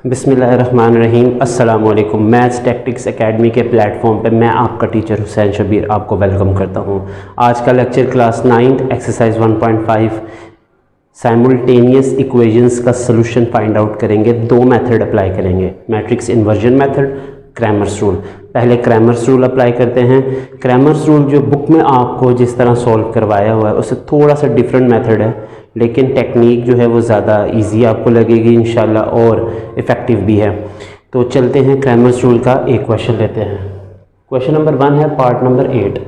बिस्मिल्लाहिर्रहमानिर्रहीम। अस्सलाम वालेकुम। मैथ्स टैक्टिक्स एकेडमी के प्लेटफॉर्म पे मैं आपका टीचर हुसैन शबीर आपको वेलकम करता हूँ। आज का lecture class 9 exercise 1.5 simultaneous equations का सलूशन फाइंड आउट करेंगे। दो मेथड अप्लाई करेंगे, matrix inversion method, Cramer's rule. पहले क्रैमर्स रूल अप्लाई करते हैं। क्रैमर्स रूल जो बुक में आपको जिस तरह सॉल्व करवाया हुआ है उससे थोड़ा सा डिफरेंट मेथड है, लेकिन टेक्निक जो है वो ज़्यादा इजी आपको लगेगी इंशाल्लाह और इफ़ेक्टिव भी है। तो चलते हैं क्रैमर्स रूल का एक क्वेश्चन लेते हैं। क्वेश्चन नंबर 1 है पार्ट नंबर 8,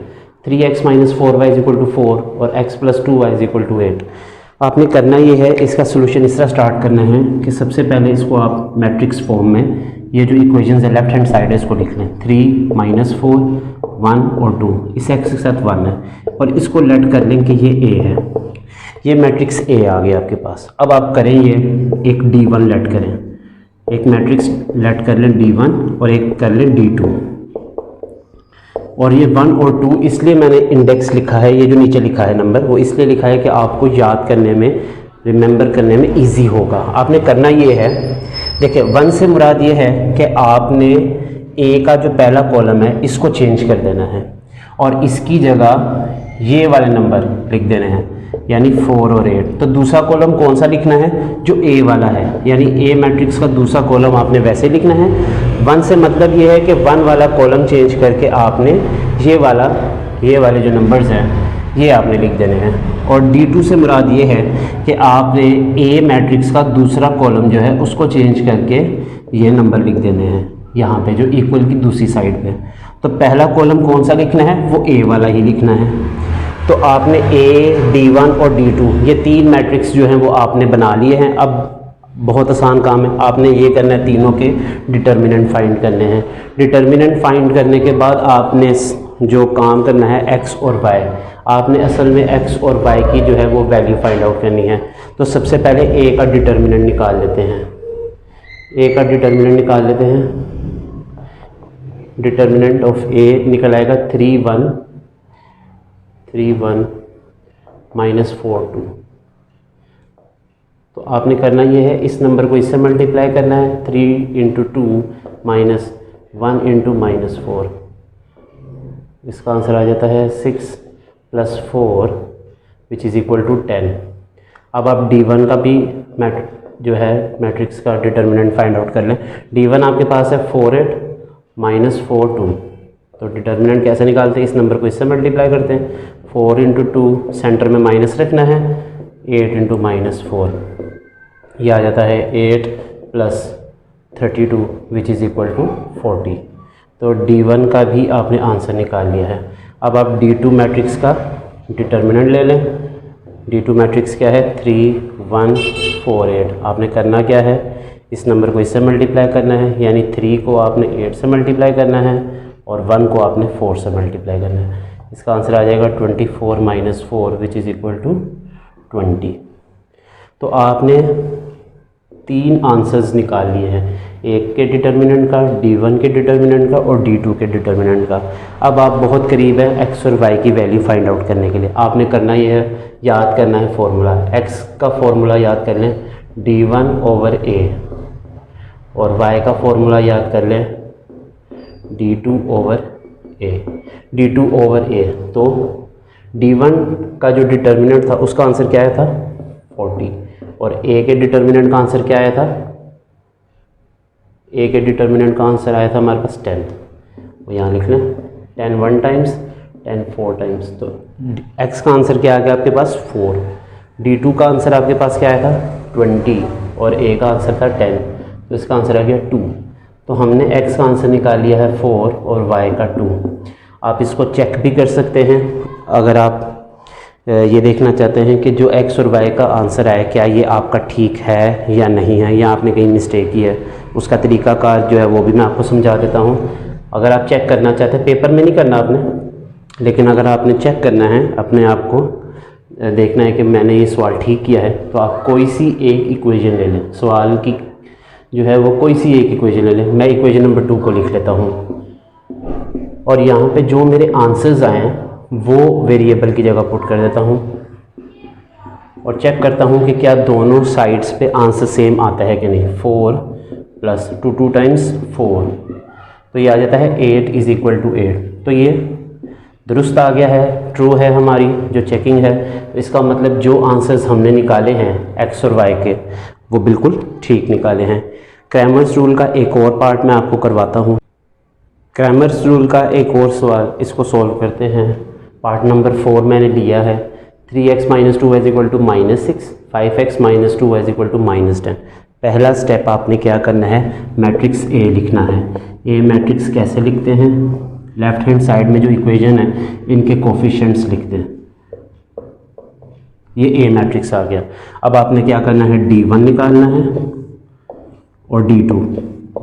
3x - 4y = 4 और x + 2y = 8। आपने करना ये है, इसका सोल्यूशन इस तरह स्टार्ट करना है कि सबसे पहले इसको आप मैट्रिक्स फॉर्म में, ये जो इक्वेशंस है लेफ्ट हैंड साइड है इसको लिख लें। 3 - 4 1 और 2, इस एक्स के साथ 1 है और इसको लेट कर लें कि ये ए है। ये मैट्रिक्स ए आ गया आपके पास। अब आप करें ये एक D1 लेट करें, एक मैट्रिक्स लेट कर लें D1 और एक कर लें D2। और ये 1 और 2 इसलिए मैंने इंडेक्स लिखा है, ये जो नीचे लिखा है नंबर वो इसलिए लिखा है कि आपको याद करने में, रिमेंबर करने में इजी होगा। आपने करना ये है, देखिए 1 से मुराद ये है कि आपने ए का जो पहला कॉलम है इसको चेंज कर देना है और इसकी जगह ये वाले नंबर लिख देने हैं, यानी 4 और 8। तो दूसरा कॉलम कौन सा लिखना है? जो ए वाला है, यानी ए मैट्रिक्स का दूसरा कॉलम आपने वैसे लिखना है। 1 से मतलब ये है कि 1 वाला कॉलम चेंज करके आपने ये वाले जो नंबर्स हैं ये आपने लिख देने हैं। और D2 से मुराद ये है कि आपने ए मैट्रिक्स का दूसरा कॉलम जो है उसको चेंज करके ये नंबर लिख देने हैं यहाँ पे, जो इक्वल की दूसरी साइड पे। तो पहला कॉलम कौन सा लिखना है? वो ए वाला ही लिखना है। तो आपने A, D1 और D2 ये तीन मैट्रिक्स जो हैं वो आपने बना लिए हैं। अब बहुत आसान काम है, आपने ये करना है, तीनों के डिटर्मिनेंट फाइंड करने हैं। डिटर्मिनेंट फाइंड करने के बाद आपने जो काम करना है x और y, आपने असल में x और y की जो है वो वैल्यू फाइंड आउट करनी है। तो सबसे पहले a का डिटर्मिनेंट निकाल लेते हैं। a का डिटर्मिनेंट निकाल लेते हैं। डिटर्मिनेंट ऑफ a निकल आएगा 3 1 -4 2। तो आपने करना ये है, इस नंबर को इससे मल्टीप्लाई करना है। 3 × 2 - 1 × -4, इसका आंसर आ जाता है 6 + 4 = 10। अब आप D1 का भी जो है मैट्रिक्स का डिटर्मिनेंट फाइंड आउट कर लें। D1 आपके पास है 4 8 - 4 2। तो डिटर्मिनेंट कैसे निकालते हैं? इस नंबर को इससे मल्टीप्लाई करते हैं। 4 × 2 सेंटर में माइनस रखना है, 8 × -4, ये आ जाता है 8 + 32 = 40। तो D1 का भी आपने आंसर निकाल लिया है। अब आप D2 मैट्रिक्स का डिटर्मिनेंट ले लें। D2 मैट्रिक्स क्या है? 3 1 4 8। आपने करना क्या है? इस नंबर को इससे मल्टीप्लाई करना है, यानी 3 को आपने 8 से मल्टीप्लाई करना है और 1 को आपने 4 से मल्टीप्लाई करना है। इसका आंसर आ जाएगा 24 - 4 = 20। तो आपने 3 आंसर्स निकाल लिए हैं, एक के डिटर्मिनेंट का, D1 के डिटर्मिनेंट का और D2 के डिटर्मिनेंट का। अब आप बहुत करीब है x और y की वैल्यू फाइंड आउट करने के लिए। आपने करना ये है, याद करना है फॉर्मूला। x का फॉर्मूला याद कर लें D1/a और y का फॉर्मूला याद कर लें D2/a। तो D1 का जो डिटर्मिनेंट था उसका आंसर क्या आया था? 40। और a के डिटर्मिनेंट का आंसर क्या आया था? a के डिटर्मिनेंट का आंसर आया था हमारे पास 10। वो यहाँ लिख लें, 10 1 टाइम्स, 10 4 टाइम्स। तो x का आंसर क्या आ गया आपके पास? 4। D2 का आंसर आपके पास क्या आया था? 20 और a का आंसर था 10, तो इसका आंसर आ गया 2। तो हमने x का आंसर निकाल लिया है 4 और y का 2। आप इसको चेक भी कर सकते हैं अगर आप ये देखना चाहते हैं कि जो x और y का आंसर आया क्या ये आपका ठीक है या नहीं है, या आपने कहीं मिस्टेक की है। उसका तरीक़ाकार जो है वो भी मैं आपको समझा देता हूँ। अगर आप चेक करना चाहते हैं, पेपर में नहीं करना आपने, लेकिन अगर आपने चेक करना है, अपने आप को देखना है कि मैंने ये सवाल ठीक किया है, तो आप कोई सी एक इक्वेशन ले लें। सवाल की जो है वो कोई सी एक इक्वेशन ले लें। मैं इक्वेशन नंबर 2 को लिख लेता हूँ और यहाँ पे जो मेरे आंसर्स आए हैं वो वेरिएबल की जगह पुट कर देता हूँ और चेक करता हूँ कि क्या दोनों साइड्स पे आंसर सेम आता है कि नहीं। 4 प्लस 2 टाइम्स 4, तो ये आ जाता है 8 इज़ इक्वल टू 8। तो ये दुरुस्त आ गया है, ट्रू है हमारी जो चेकिंग है। तो इसका मतलब जो आंसर्स हमने निकाले हैं एक्स और वाई के वो बिल्कुल ठीक निकाले हैं। क्रैमर्स रूल का एक और पार्ट मैं आपको करवाता हूँ। क्रैमर्स रूल का एक और सवाल, इसको सॉल्व करते हैं। पार्ट नंबर 4 मैंने लिया है। 3x - 2 is equal to -6, 5x - 2 is equal to -10। पहला स्टेप आपने क्या करना है, मैट्रिक्स ए लिखना है। ए मैट्रिक्स कैसे लिखते हैं, लेफ्ट हैंड साइड में जो इक्वेशन है इनके कोफिशिएंट्स लिख दें। ये ए मैट्रिक्स आ गया। अब आपने क्या करना है, D1 निकालना है और D2,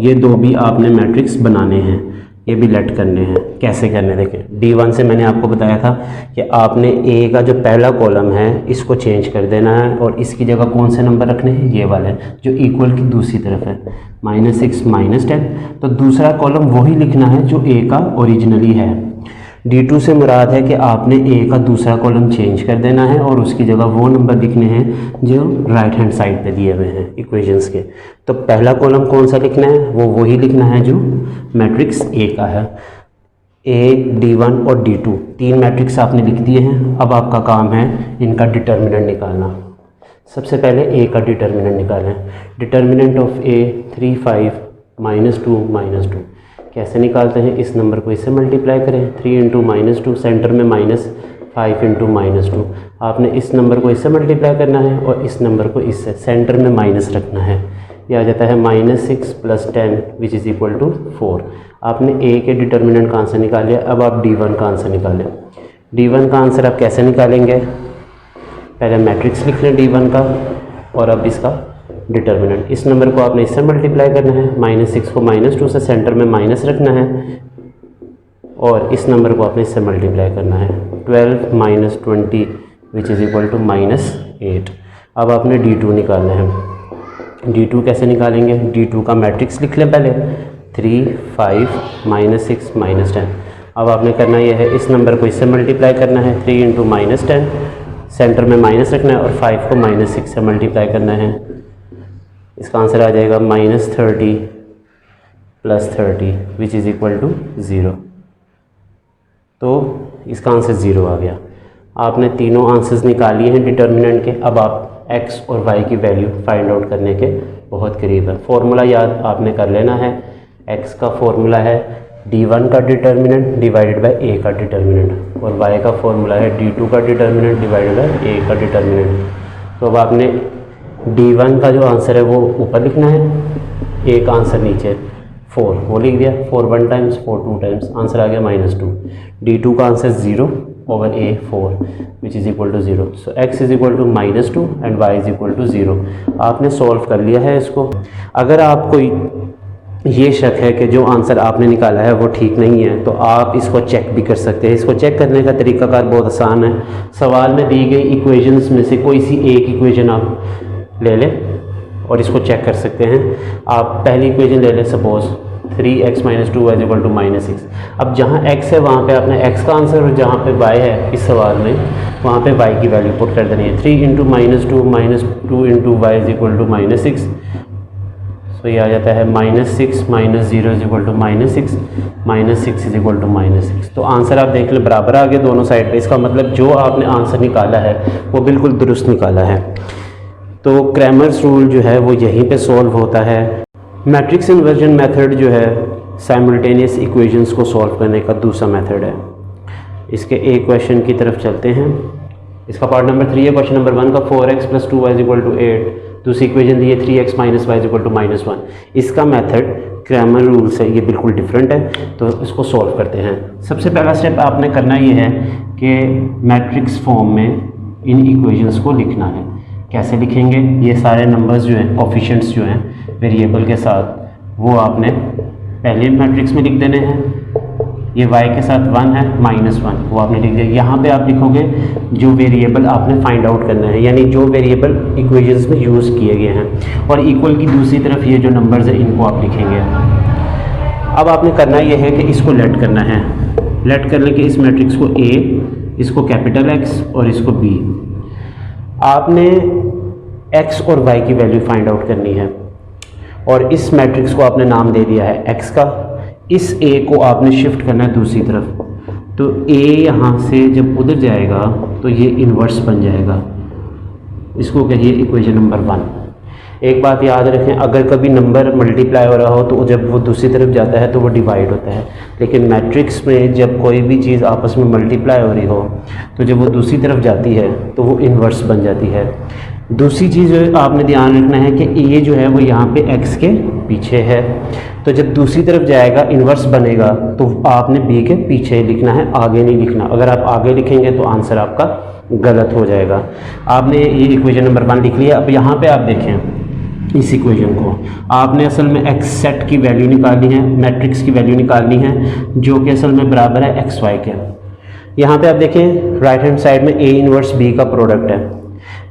ये दो भी आपने मैट्रिक्स बनाने हैं, ये भी लेट करने हैं। कैसे करने देखें। D1 से मैंने आपको बताया था कि आपने ए का जो पहला कॉलम है इसको चेंज कर देना है और इसकी जगह कौन से नंबर रखने हैं, ये वाले जो इक्वल की दूसरी तरफ है, -6 -10। तो दूसरा कॉलम वही लिखना है जो ए का ओरिजिनली है। D2 से मुराद है कि आपने ए का दूसरा कॉलम चेंज कर देना है और उसकी जगह वो नंबर लिखने हैं जो राइट हैंड साइड पे दिए हुए हैं इक्वेशंस के। तो पहला कॉलम कौन सा लिखना है, वो वही लिखना है जो मैट्रिक्स ए का है। ए, D1 और D2 तीन मैट्रिक्स आपने लिख दिए हैं। अब आपका काम है इनका डिटर्मिनेंट निकालना। सबसे पहले ए का डिटर्मिनेंट निकालें। डिटर्मिनेंट ऑफ ए 3, 5 -2 -2 कैसे निकालते हैं, इस नंबर को इससे मल्टीप्लाई करें। 3 × -2, सेंटर में -5 × -2, आपने इस नंबर को इससे मल्टीप्लाई करना है और इस नंबर को इससे, सेंटर में माइनस रखना है। यह आ जाता है -6 + 10 विच इज़ इक्वल टू 4। आपने ए के डिटर्मिनेंट का आंसर निकाल लिया। अब आप D1 का आंसर निकालें। D1 का आंसर आप कैसे निकालेंगे, पहले मैट्रिक्स लिख लें D1 का और अब इसका डिटर्मिनेंट। इस नंबर को आपने इससे मल्टीप्लाई करना है, -6 को -2 से, सेंटर में माइनस रखना है और इस नंबर को आपने इससे मल्टीप्लाई करना है। 12 - 20 विच इज़ इक्वल टू -8। अब आपने D2 निकालना है। D2 कैसे निकालेंगे, D2 का मैट्रिक्स लिख लें पहले, 3, 5 -6 -10। अब आपने करना यह है, इस नंबर को इससे मल्टीप्लाई करना है, 3 × -10, सेंटर में माइनस रखना है और 5 को -6 से मल्टीप्लाई करना है। इसका आंसर आ जाएगा -30 + 30 विच इज़ इक्वल टू 0। तो इसका आंसर 0 आ गया। आपने तीनों आंसर्स निकालिए हैं डिटर्मिनेंट के। अब आप x और y की वैल्यू फाइंड आउट करने के बहुत करीब है। फॉर्मूला याद आपने कर लेना है। x का फॉर्मूला है D1 का डिटर्मिनेंट डिवाइडेड बाय a का डिटर्मिनेंट और y का फॉर्मूला है D2 का डिटर्मिनेंट डिवाइडेड बाय a का डिटर्मिनेंट। तो अब आपने D1 का जो आंसर है वो ऊपर लिखना है, A का आंसर नीचे, 4 वो लिख दिया। 4 1 टाइम्स, 4 2 टाइम्स, आंसर आ गया -2। D2 का answer 0 / A 4 which is equal to 0। So x is equal to -2 and y is equal to 0। आपने सॉल्व कर लिया है इसको। अगर आपको ये शक है कि जो आंसर आपने निकाला है वो ठीक नहीं है तो आप इसको चेक भी कर सकते हैं। इसको चेक करने का तरीकाकार बहुत आसान है। सवाल में दी गई इक्वेशंस में से कोई सी एक इक्वेशन आप ले लें और इसको चेक कर सकते हैं। आप पहली इक्वेशन ले लें, suppose 3x - 2 is equal to -6। अब जहाँ x है वहाँ पे आपने x का आंसर और जहाँ पे y है इस सवाल में वहाँ पे y की वैल्यू पुट कर देनी है। 3 × -2 -2 × y इज इक्वल टू -6। तो ये आ जाता है -6 - 0 is equal to -6, -6 is equal to -6। तो आंसर आप देख लें बराबर आ गए दोनों साइड पे। इसका मतलब जो आपने आंसर निकाला है वो बिल्कुल दुरुस्त निकाला है। तो क्रैमर्स रूल जो है वो यहीं पे सॉल्व होता है। मैट्रिक्स इन्वर्जन मेथड जो है साइमल्टेनियस इक्वेशंस को सॉल्व करने का दूसरा मेथड है। इसके एक क्वेश्चन की तरफ चलते हैं। इसका पार्ट नंबर 3 है। क्वेश्चन नंबर 1 का 4x + 2y is equal to 8। दूसरी इक्वेशन दी है 3x - y is equal to -1। इसका मेथड क्रैमर रूल से ये बिल्कुल डिफरेंट है। तो इसको सॉल्व करते हैं। सबसे पहला स्टेप आपने करना ये है कि मैट्रिक्स फॉर्म में इन इक्वेशंस को लिखना है। कैसे लिखेंगे, ये सारे नंबर्स जो हैं, कोफिशिएंट्स जो हैं वेरिएबल के साथ, वो आपने पहले मैट्रिक्स में लिख देने हैं। ये y के साथ 1 है, -1 वो आपने लिख दिया। यहाँ पे आप लिखोगे जो वेरिएबल आपने फाइंड आउट करना है, यानी जो वेरिएबल इक्वेशंस में यूज़ किए गए हैं, और इक्वल की दूसरी तरफ ये जो नंबर्स हैं इनको आप लिखेंगे। अब आपने करना ये है कि इसको लेट करना है। लेट करने के इस मैट्रिक्स को A, इसको कैपिटल X और इसको B। आपने x और y की वैल्यू फाइंड आउट करनी है। और इस मैट्रिक्स को आपने नाम दे दिया है x का। इस a को आपने शिफ्ट करना है दूसरी तरफ, तो a यहाँ से जब उधर जाएगा तो ये इन्वर्स बन जाएगा। इसको कहिए इक्वेशन नंबर 1। एक बात याद रखें, अगर कभी नंबर मल्टीप्लाई हो रहा हो तो जब वो दूसरी तरफ जाता है तो वो डिवाइड होता है, लेकिन मैट्रिक्स में जब कोई भी चीज़ आपस में मल्टीप्लाई हो रही हो तो जब वो दूसरी तरफ जाती है तो वो इन्वर्स बन जाती है। दूसरी चीज़ आपने ध्यान रखना है कि ए जो है वो यहाँ पे x के पीछे है, तो जब दूसरी तरफ जाएगा इन्वर्स बनेगा तो आपने b के पीछे लिखना है, आगे नहीं लिखना। अगर आप आगे लिखेंगे तो आंसर आपका गलत हो जाएगा। आपने ये इक्वेशन नंबर 1 लिख लिया। अब यहाँ पे आप देखें इस इक्वेशन को, आपने असल में x सेट की वैल्यू निकालनी है, मैट्रिक्स की वैल्यू निकालनी है, जो कि असल में बराबर है xy के। यहाँ पे आप देखें राइट हैंड साइड में a इन्वर्स b का प्रोडक्ट है।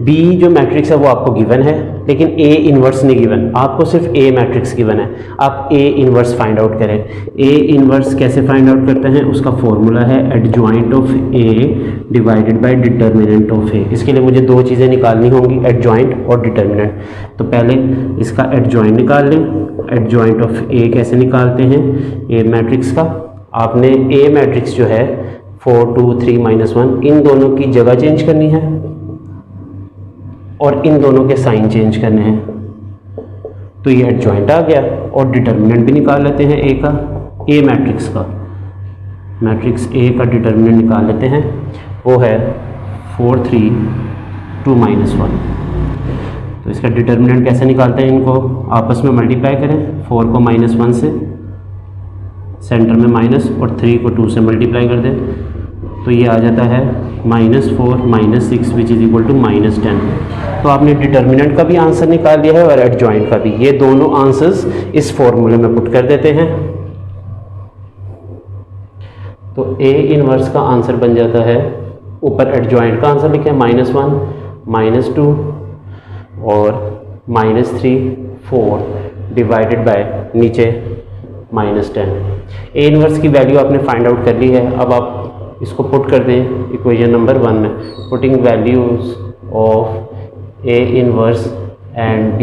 b जो मैट्रिक्स है वो आपको गिवन है, लेकिन a इन्वर्स नहीं गिवन, आपको सिर्फ a मैट्रिक्स गिवन है। आप a इन्वर्स फाइंड आउट करें। a इन्वर्स कैसे फाइंड आउट करते हैं, उसका फॉर्मूला है adjoint of a divided by determinant of a। इसके लिए मुझे दो चीज़ें निकालनी होंगी, एडजॉइंट और डिटर्मिनेंट। तो पहले इसका एडजॉइंट निकाल लें। एडजॉइंट ऑफ a कैसे निकालते हैं, a मैट्रिक्स का आपने a मैट्रिक्स जो है 4 2 3 -1 इन दोनों की जगह चेंज करनी है और इन दोनों के साइन चेंज करने हैं, तो ये एडजॉइंट आ गया। और डिटर्मिनेंट भी निकाल लेते हैं ए का, ए मैट्रिक्स का, मैट्रिक्स ए का डिटर्मिनेंट निकाल लेते हैं, वो है 4 3 2 -1। तो इसका डिटर्मिनेंट कैसे निकालते हैं, इनको आपस में मल्टीप्लाई करें, 4 को -1 से सेंटर में माइनस और 3 को 2 से मल्टीप्लाई कर दें, तो ये आ जाता है -4 -6 विच इज़ इक्वल टू -10। तो आपने डिटर्मिनेंट का भी आंसर निकाल लिया है और एडजॉइंट का भी। ये दोनों आंसर्स इस फॉर्मूले में पुट कर देते हैं, तो a इनवर्स का आंसर बन जाता है, ऊपर एडजॉइंट का आंसर लिखे -1 -2 और -3 4 डिवाइडेड बाय नीचे -10। a इनवर्स की वैल्यू आपने फाइंड आउट कर ली है। अब आप इसको पुट कर दें इक्वेशन नंबर 1 में, putting values of a inverse and b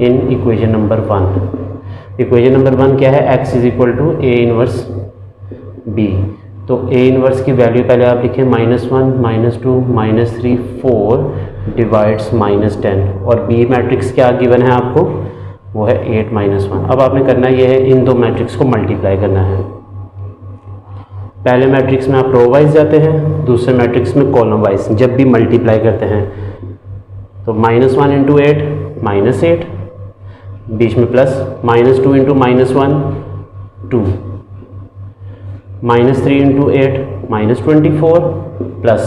in equation number 1। Equation number 1 क्या है, x is equal to a inverse b। तो a इनवर्स की वैल्यू पहले आप लिखें -1 -2 -3 4 डिवाइड्स -10, और b मैट्रिक्स क्या गिवन है आपको, वो है 8 -1। अब आपने करना ये है, इन दो मैट्रिक्स को मल्टीप्लाई करना है। पहले मैट्रिक्स में आप रो वाइज जाते हैं, दूसरे मैट्रिक्स में कॉलम वाइज। जब भी मल्टीप्लाई करते हैं तो -1 × 8 -8, बीच में प्लस, -2 × -1 2, -3 × 8 -24, प्लस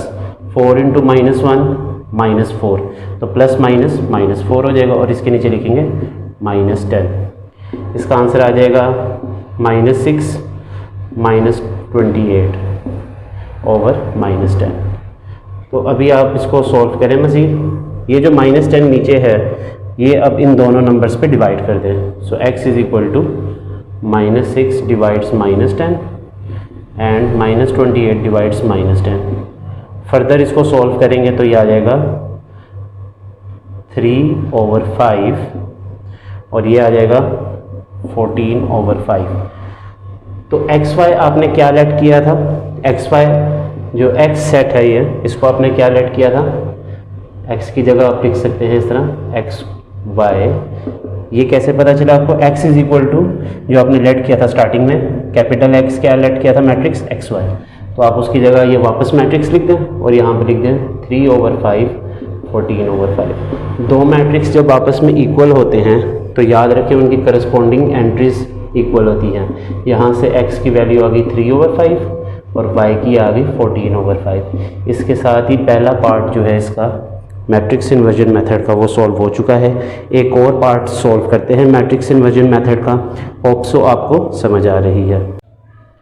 4 × -1 -4, तो प्लस माइनस -4 हो जाएगा, और इसके नीचे लिखेंगे -10। इसका आंसर आ जाएगा -6 -28 ओवर -10। तो अभी आप इसको सॉल्व करें मज़ीद। ये जो -10 नीचे है ये अब इन दोनों नंबर्स पे डिवाइड कर दें। So x is equal to -6 divides -10 and -28 divides -10। Further इसको सॉल्व करेंगे तो ये आ जाएगा 3/5 और ये आ जाएगा 14/5। तो xy आपने क्या लेट किया था, xy जो x सेट है ये, इसको आपने क्या लेट किया था, x की जगह आप लिख सकते हैं इस तरह xy। ये कैसे पता चला आपको, x इज इक्वल टू जो आपने लेट किया था स्टार्टिंग में, कैपिटल X क्या लेट किया था मैट्रिक्स xy, तो आप उसकी जगह ये वापस मैट्रिक्स लिख दें और यहाँ पे लिख दें 3/5 14/5। दो मैट्रिक्स जब आपस में इक्वल होते हैं तो याद रखें उनकी करस्पॉन्डिंग एंट्रीज इक्वल होती हैं। यहाँ से x की वैल्यू आ गई 3/5 और y की आ गई 14/5। इसके साथ ही पहला पार्ट जो है इसका मैट्रिक्स इन्वर्जन मेथड का वो सॉल्व हो चुका है। एक और पार्ट सॉल्व करते हैं मैट्रिक्स इन्वर्जन मेथड का, होप सो आपको समझ आ रही है।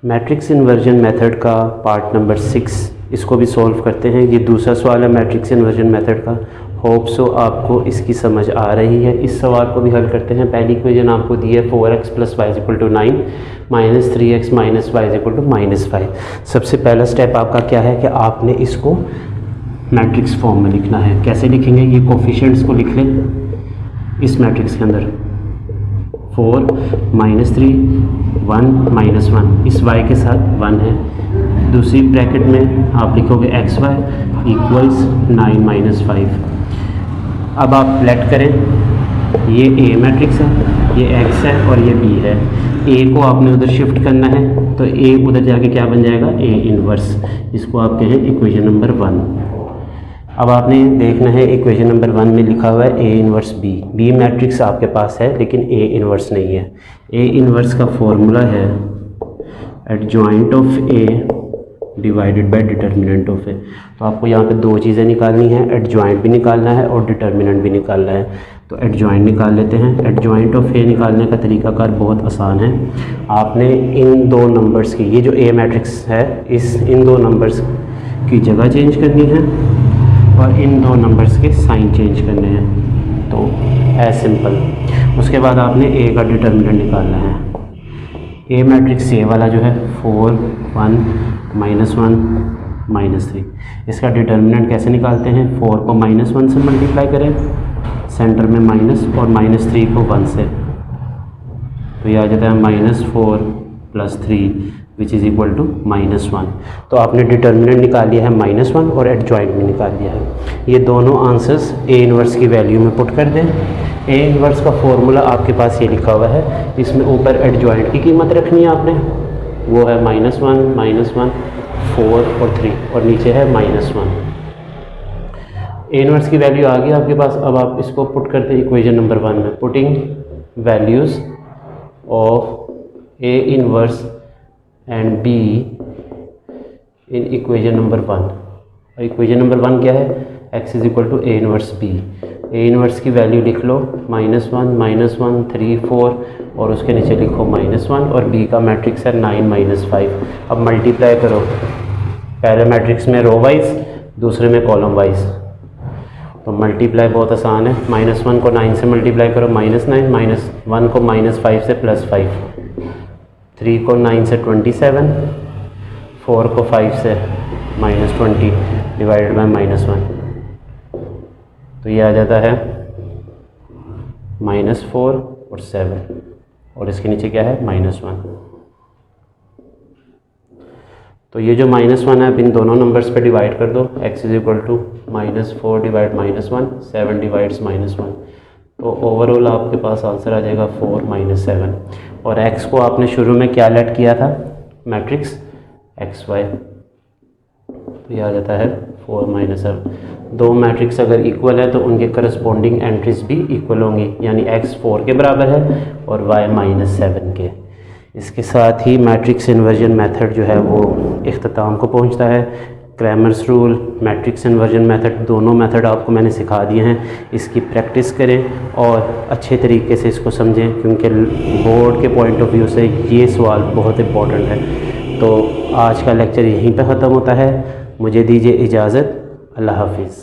मैट्रिक्स इन्वर्जन मेथड का पार्ट नंबर 6, इसको भी सॉल्व करते हैं। ये दूसरा सवाल है मैट्रिक्स इन्वर्जन मेथड का, होप सो आपको इसकी समझ आ रही है। इस सवाल को भी हल करते हैं। पहली इक्वेशन आपको दी है 4x + y = 9 -3x - y = -5। सबसे पहला स्टेप आपका क्या है कि आपने इसको मैट्रिक्स फॉर्म में लिखना है। कैसे लिखेंगे, ये कोफिशिएंट्स को लिख लें इस मैट्रिक्स के अंदर। 4 -3 1 -1, इस y के साथ 1 है। दूसरी ब्रैकेट में आप लिखोगे xy इक्वल्स 9 - 5। अब आप प्लॉट करें, ये A मैट्रिक्स है, ये x है और ये B है। A को आपने उधर शिफ्ट करना है तो A उधर जाके क्या बन जाएगा, A इन्वर्स, इसको आप कहें इक्वेशन नंबर 1। अब आपने देखना है इक्वेशन नंबर 1 में लिखा हुआ है A इन्वर्स B मैट्रिक्स आपके पास है लेकिन A इन्वर्स नहीं है। A इन्वर्स का फॉर्मूला है adjoint of A divided by determinant of A. तो आपको यहाँ पे दो चीज़ें निकालनी है, एडजॉइंट भी निकालना है और डिटर्मिनेंट भी निकालना है। तो एडजॉइंट निकाल लेते हैं। एडजॉइंट ऑफ ए निकालने का तरीकाकार बहुत आसान है। आपने इन दो नंबर्स की, ये जो ए मैट्रिक्स है, इन दो नंबर्स की जगह चेंज करनी है और इन दो नंबर्स के साइन चेंज करने हैं। तो एज सिंपल। उसके बाद आपने ए का डिटर्मिनेंट निकालना है। ए मैट्रिक्स ए वाला जो है 4 1 -1 -3, इसका डिटर्मिनेंट कैसे निकालते हैं, 4 को -1 से मल्टीप्लाई करें, सेंटर में माइनस और -3 को 1 से, तो ये आ जाता है -4 + 3 विच इज़ इक्वल टू -1। तो आपने डिटर्मिनेंट निकाल लिया है -1 और एडजॉइंट भी निकाल लिया है। ये दोनों आंसर्स ए इन्वर्स की वैल्यू में पुट कर दें। ए इन्वर्स का फॉर्मूला आपके पास ये लिखा हुआ है, इसमें ऊपर एडजॉइंट की कीमत रखनी है आपने, वो है -1 4 और 3 और नीचे है -1। ए इन्वर्स की वैल्यू आ गई आपके पास। अब आप इसको पुट करते हैं इक्वेशन नंबर 1 में, putting values of A inverse and B in equation number 1। और इक्वेशन नंबर 1 क्या है, x is equal to A inverse B. A inverse की वैल्यू लिख लो -1 3 4 और उसके नीचे लिखो -1 और b का मैट्रिक्स है 9 - 5। अब मल्टीप्लाई करो, पहले मैट्रिक्स में रो वाइज, दूसरे में कॉलम वाइज। तो मल्टीप्लाई बहुत आसान है, -1 को 9 से मल्टीप्लाई करो -9, -1 को -5 से +5, 3 को 9 से 27, 4 को 5 से -20 डिवाइडेड बाय -1। तो ये आ जाता है -4 और 7 और इसके नीचे क्या है -1। तो ये जो -1 है, अब इन दोनों नंबर्स पे डिवाइड कर दो, x is equal to -4 divide -1, 7 divides -1। तो ओवरऑल आपके पास आंसर आ जाएगा 4 - 7। और x को आपने शुरू में क्या लेट किया था, मैट्रिक्स xy, तो ये आ जाता है 4 - 7। दो मैट्रिक्स अगर इक्वल है तो उनके करस्पॉन्डिंग एंट्रीज भी इक्वल होंगी, यानी x 4 के बराबर है और y -7 के। इसके साथ ही मैट्रिक्स इन्वर्जन मेथड जो है वो इख्तिताम को पहुंचता है। Cramer's rule, matrix inversion method, दोनों मेथड आपको मैंने सिखा दिए हैं। इसकी प्रैक्टिस करें और अच्छे तरीके से इसको समझें, क्योंकि बोर्ड के पॉइंट ऑफ व्यू से ये सवाल बहुत इम्पोर्टेंट है। तो आज का लेक्चर यहीं पे ख़त्म होता है। मुझे दीजिए इजाज़त। अल्लाह हाफिज़।